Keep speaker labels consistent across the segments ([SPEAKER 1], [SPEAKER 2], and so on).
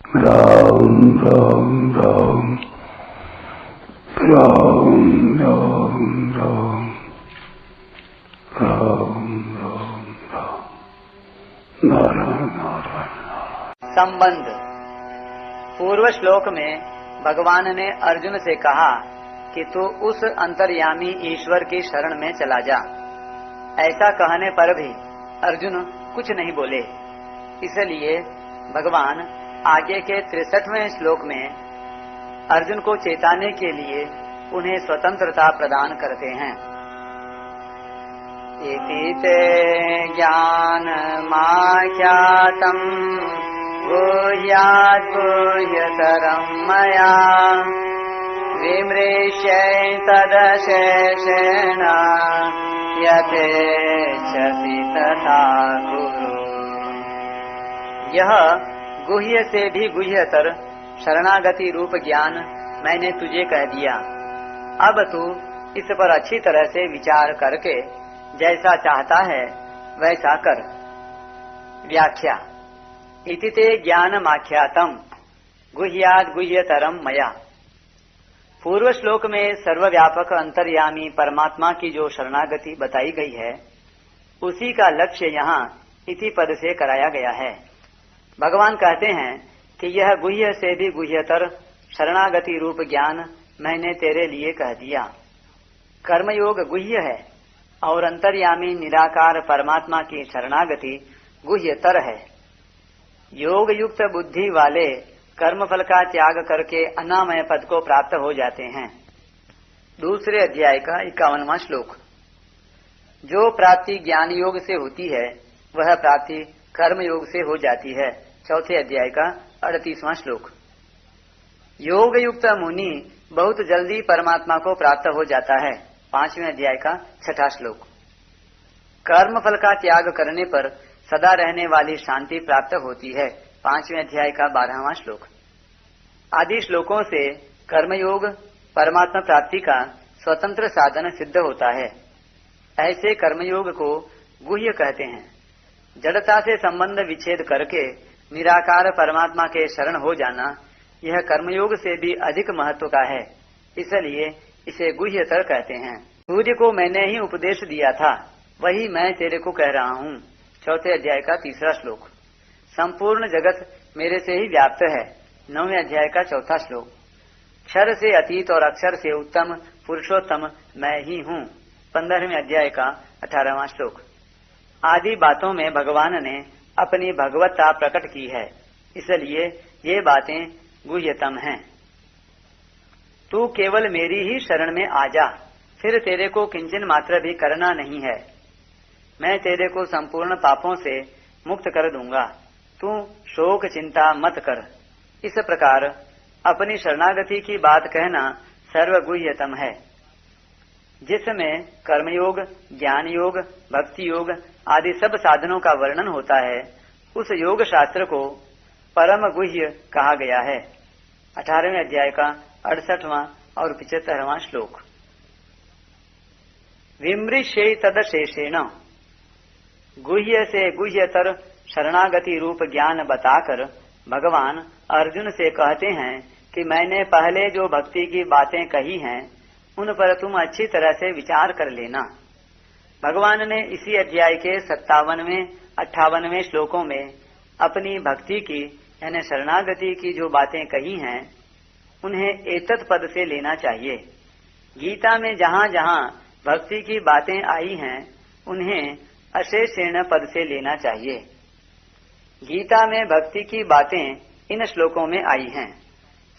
[SPEAKER 1] राम राम राम राम राम राम राम राम राम नारायण नारायण।
[SPEAKER 2] संबंध। पूर्व श्लोक में भगवान ने अर्जुन से कहा कि तू उस अंतर्यामी ईश्वर की शरण में चला जा। ऐसा कहने पर भी अर्जुन कुछ नहीं बोले, इसलिए भगवान आगे के 63वें श्लोक में अर्जुन को चेताने के लिए उन्हें स्वतंत्रता प्रदान करते हैं। इति ते ज्ञानमाख्यातम् गुह्यात् गुह्यतरं मया विमृश्य तदशेषेण यथेच्छसि तथा कुरु। यह गुह्य से भी गुह्यतर शरणागति रूप ज्ञान मैंने तुझे कह दिया। अब तू इस पर अच्छी तरह से विचार करके जैसा चाहता है वैसा कर। व्याख्या। इति ते ज्ञानमाख्यातम् गुह्यात् गुह्यतरम मया। पूर्व श्लोक में सर्वव्यापक अंतर्यामी परमात्मा की जो शरणागति बताई गई है, उसी का लक्ष्य यहाँ इति पद से कराया गया है। भगवान कहते हैं कि यह गुह्य से भी गुह्यतर शरणागति रूप ज्ञान मैंने तेरे लिए कह दिया। कर्मयोग गुह्य है और अंतर्यामी निराकार परमात्मा की शरणागति गुह्यतर है। योग युक्त बुद्धि वाले कर्मफल का त्याग करके अनामय पद को प्राप्त हो जाते हैं। दूसरे अध्याय का 51वां श्लोक। जो प्राप्ति ज्ञान योग से होती है वह प्राप्ति कर्म योग से हो जाती है। चौथे अध्याय का 38वां श्लोक। योग युक्त मुनि बहुत जल्दी परमात्मा को प्राप्त हो जाता है। 5वें अध्याय का 6वां श्लोक। कर्म फल का त्याग करने पर सदा रहने वाली शांति प्राप्त होती है। 5वें अध्याय का 12वां श्लोक। आदि श्लोकों से कर्मयोग परमात्मा प्राप्ति का स्वतंत्र साधन सिद्ध होता है। ऐसे कर्मयोग को गुह्य कहते हैं। जड़ता से संबंध विच्छेद करके निराकार परमात्मा के शरण हो जाना यह कर्मयोग से भी अधिक महत्व का है, इसलिए इसे गुह्यतर कहते हैं। सूर्य को मैंने ही उपदेश दिया था, वही मैं तेरे को कह रहा हूँ। चौथे अध्याय का 3वां श्लोक। संपूर्ण जगत मेरे से ही व्याप्त है। 9वें अध्याय का 4वां श्लोक। क्षर से अतीत और अक्षर से उत्तम पुरुषोत्तम मैं ही हूँ। 15वें अध्याय का 18वां श्लोक। आदि बातों में भगवान ने अपनी भगवत्ता प्रकट की है, इसलिए ये बातें गुह्यतम हैं। तू केवल मेरी ही शरण में आ जा, फिर तेरे को किंचन मात्र भी करना नहीं है। मैं तेरे को संपूर्ण पापों से मुक्त कर दूंगा। तू शोक चिंता मत कर। इस प्रकार अपनी शरणागति की बात कहना सर्वगुह्यतम है, जिसमें कर्मयोग, ज्ञान योग, भक्ति योग आदि सब साधनों का वर्णन होता है। उस योग शास्त्र को परम गुह्य कहा गया है। 18वें अध्याय का 68वां और 75वां श्लोक। विमृश्य तदशेषेण। गुह्य से गुह्यतर शरणागति रूप ज्ञान बताकर भगवान अर्जुन से कहते हैं कि मैंने पहले जो भक्ति की बातें कही हैं उन पर तुम अच्छी तरह से विचार कर लेना। भगवान ने इसी अध्याय के 57वें 58वें श्लोकों में अपनी भक्ति की यानी शरणागति की जो बातें कही हैं उन्हें एतत् पद से लेना चाहिए। गीता में जहाँ जहाँ भक्ति की बातें आई हैं उन्हें अशेषेण पद से लेना चाहिए। गीता में भक्ति की बातें इन श्लोकों में आई हैं।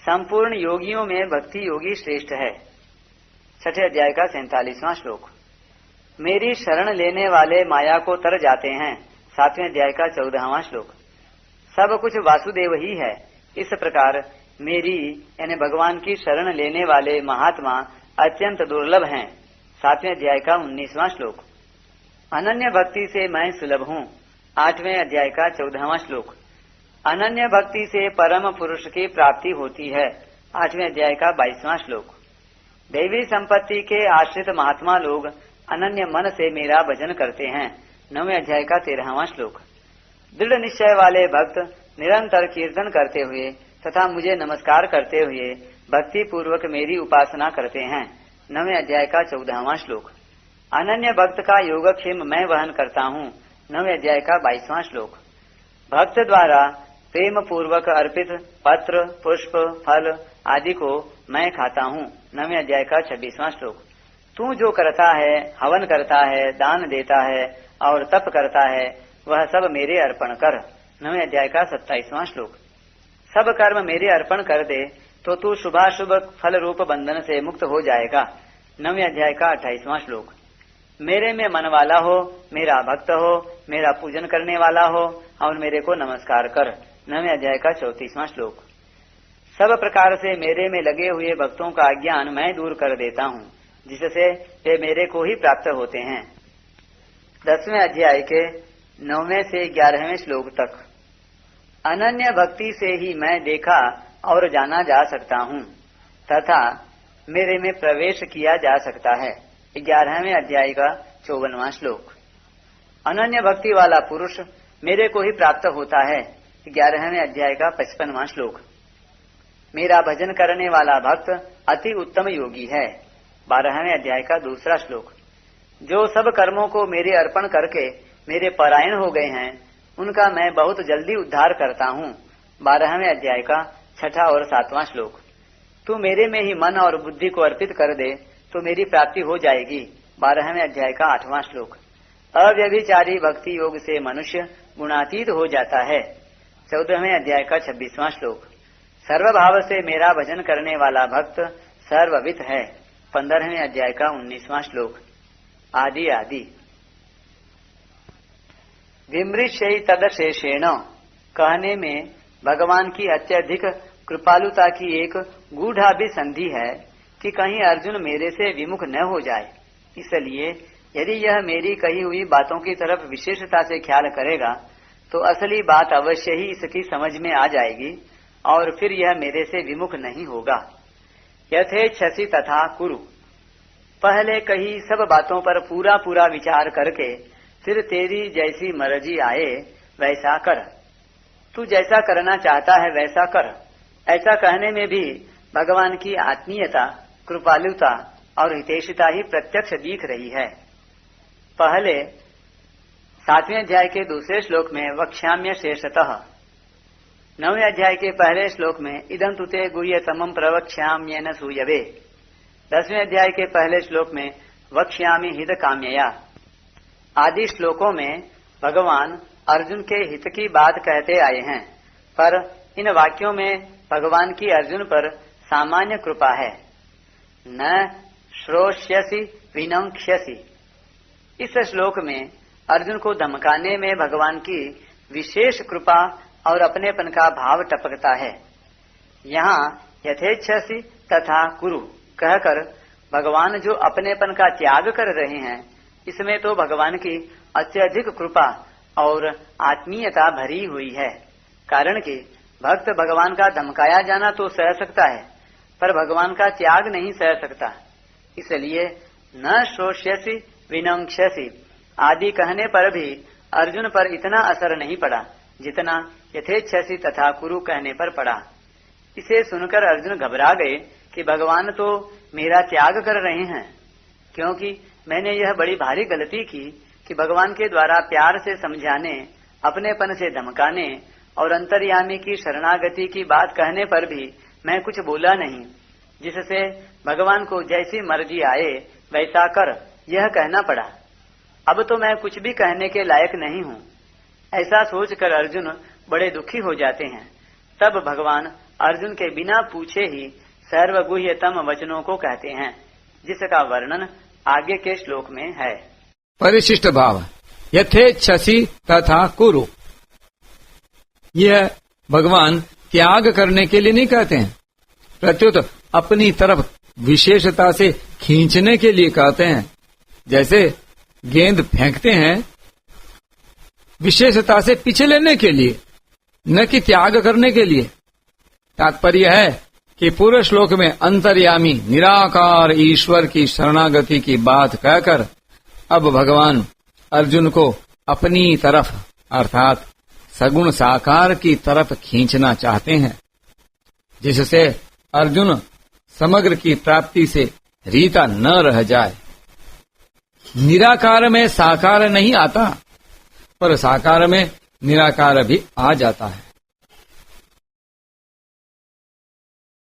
[SPEAKER 2] संपूर्ण योगियों में भक्ति योगी श्रेष्ठ है। 6ठे अध्याय का 47वां श्लोक। मेरी शरण लेने वाले माया को तर जाते हैं। 7वें अध्याय का 14वां श्लोक। सब कुछ वासुदेव ही है, इस प्रकार मेरी यानी भगवान की शरण लेने वाले महात्मा अत्यंत दुर्लभ हैं। 7वें अध्याय का 19वां श्लोक। अनन्य भक्ति से मैं सुलभ हूँ। 8वें अध्याय का 14वां श्लोक। अनन्य भक्ति से परम पुरुष की प्राप्ति होती है। 8वें अध्याय का 22वां श्लोक। दैवी संपत्ति के आश्रित महात्मा लोग अनन्य मन से मेरा भजन करते हैं। 9वें अध्याय का 13वां श्लोक। दृढ़ निश्चय वाले भक्त निरंतर कीर्तन करते हुए तथा मुझे नमस्कार करते हुए भक्ति पूर्वक मेरी उपासना करते हैं। 9वें अध्याय का 14वां श्लोक। अनन्य भक्त का योगक्षेम मैं वहन करता हूँ। 9वें अध्याय का 22वां श्लोक। भक्त द्वारा प्रेम पूर्वक अर्पित पत्र, पुष्प, फल आदि को मैं खाता हूँ। 9वें अध्याय का 26वां श्लोक। तू जो करता है, हवन करता है, दान देता है और तप करता है, वह सब मेरे अर्पण कर। 9वें अध्याय का 27वां श्लोक। सब कर्म मेरे अर्पण कर दे तो तू शुभाशुभ फल रूप बंधन से मुक्त हो जाएगा। 9वें अध्याय का 28वां श्लोक। मेरे में मन वाला हो, मेरा भक्त हो, मेरा पूजन करने वाला हो और मेरे को नमस्कार कर। 9वें अध्याय का 34वां श्लोक। सब प्रकार से मेरे में लगे हुए भक्तों का अज्ञान मैं दूर कर देता हूँ, जिससे वे मेरे को ही प्राप्त होते हैं। 10वें अध्याय के 9वें से 11वें श्लोक तक। अनन्य भक्ति से ही मैं देखा और जाना जा सकता हूँ तथा मेरे में प्रवेश किया जा सकता है। 11वें अध्याय का 54वां श्लोक। अनन्य भक्ति वाला पुरुष मेरे को ही प्राप्त होता है। 11वें अध्याय का 55वां श्लोक। मेरा भजन करने वाला भक्त अति उत्तम योगी है। 12वें अध्याय का 2रा श्लोक। जो सब कर्मों को मेरे अर्पण करके मेरे परायण हो गए हैं, उनका मैं बहुत जल्दी उद्धार करता हूँ। 12वें अध्याय का 6ठा और 7वां श्लोक। तू मेरे में ही मन और बुद्धि को अर्पित कर दे तो मेरी प्राप्ति हो जाएगी। 12वें अध्याय का 8वां श्लोक। अव्यभिचारी भक्ति योग से मनुष्य गुणातीत हो जाता है। 14वें अध्याय का 26वां श्लोक। सर्वभाव से मेरा भजन करने वाला भक्त सर्ववित है। 15वें अध्याय का 19वां श्लोक। आदि आदि। विमृश्यै तदशेषेण कहने में भगवान की अत्यधिक कृपालुता की एक गूढ़ाभिसंधि है कि कहीं अर्जुन मेरे से विमुख न हो जाए। इसलिए यदि यह मेरी कही हुई बातों की तरफ विशेषता से ख्याल करेगा तो असली बात अवश्य ही इसकी समझ में आ जाएगी और फिर यह मेरे से विमुख नहीं होगा। यथेच्छसि तथा कुरु। पहले कही सब बातों पर पूरा पूरा विचार करके फिर तेरी जैसी मर्जी आए वैसा कर। तू जैसा करना चाहता है वैसा कर। ऐसा कहने में भी भगवान की आत्मीयता, कृपालुता और हितैषिता ही प्रत्यक्ष दिख रही है। पहले 7वें अध्याय के 2 श्लोक में वक्ष्याम्य शेषतः। 9वें अध्याय के पहले श्लोक में इदं तुते गुह्यतमं प्रवक्ष्याम्येन सूयवे। 10वें अध्याय के पहले श्लोक में वक्ष्यामि हित काम्यया। आदि श्लोकों में भगवान अर्जुन के हित की बात कहते आए हैं, पर इन वाक्यों में भगवान की अर्जुन पर सामान्य कृपा है। न श्रोष्यसि विनंक्ष्यसि। इस श्लोक में अर्जुन को धमकाने में भगवान की विशेष कृपा और अपनेपन का भाव टपकता है। यहाँ यथेच्छसि तथा कुरु कहकर भगवान जो अपनेपन का त्याग कर रहे हैं, इसमें तो भगवान की अत्यधिक कृपा और आत्मीयता भरी हुई है। कारण कि भक्त भगवान का धमकाया जाना तो सह सकता है, पर भगवान का त्याग नहीं सह सकता। इसलिए न शोष्यसि विनंक्ष्यसि आदि कहने पर भी अर्जुन पर इतना असर नहीं पड़ा जितना यथेच्छसि तथा कुरु कहने पर पड़ा। इसे सुनकर अर्जुन घबरा गए कि भगवान तो मेरा त्याग कर रहे हैं, क्योंकि मैंने यह बड़ी भारी गलती की कि भगवान के द्वारा प्यार से समझाने, अपनेपन से धमकाने और अंतर्यामी की शरणागति की बात कहने पर भी मैं कुछ बोला नहीं, जिससे भगवान को जैसी मर्जी आए वैसा कर यह कहना पड़ा। अब तो मैं कुछ भी कहने के लायक नहीं हूँ। ऐसा सोचकर अर्जुन बड़े दुखी हो जाते हैं। तब भगवान अर्जुन के बिना पूछे ही सर्वगुह्यतम वचनों को कहते हैं, जिसका वर्णन आगे के श्लोक में है।
[SPEAKER 3] परिशिष्ट भाव यथेच्छसि तथा कुरु। यह भगवान त्याग करने के लिए नहीं कहते हैं, प्रत्युत अपनी तरफ विशेषता से खींचने के लिए कहते हैं। जैसे गेंद फेंकते हैं विशेषता से पीछे लेने के लिए, न कि त्याग करने के लिए। तात्पर्य है कि पूरे श्लोक में अंतर्यामी निराकार ईश्वर की शरणागति की बात कहकर अब भगवान अर्जुन को अपनी तरफ अर्थात सगुण साकार की तरफ खींचना चाहते हैं, जिससे अर्जुन समग्र की प्राप्ति से रीता न रह जाए। निराकार में साकार नहीं आता, पर साकार में निराकार भी आ जाता है।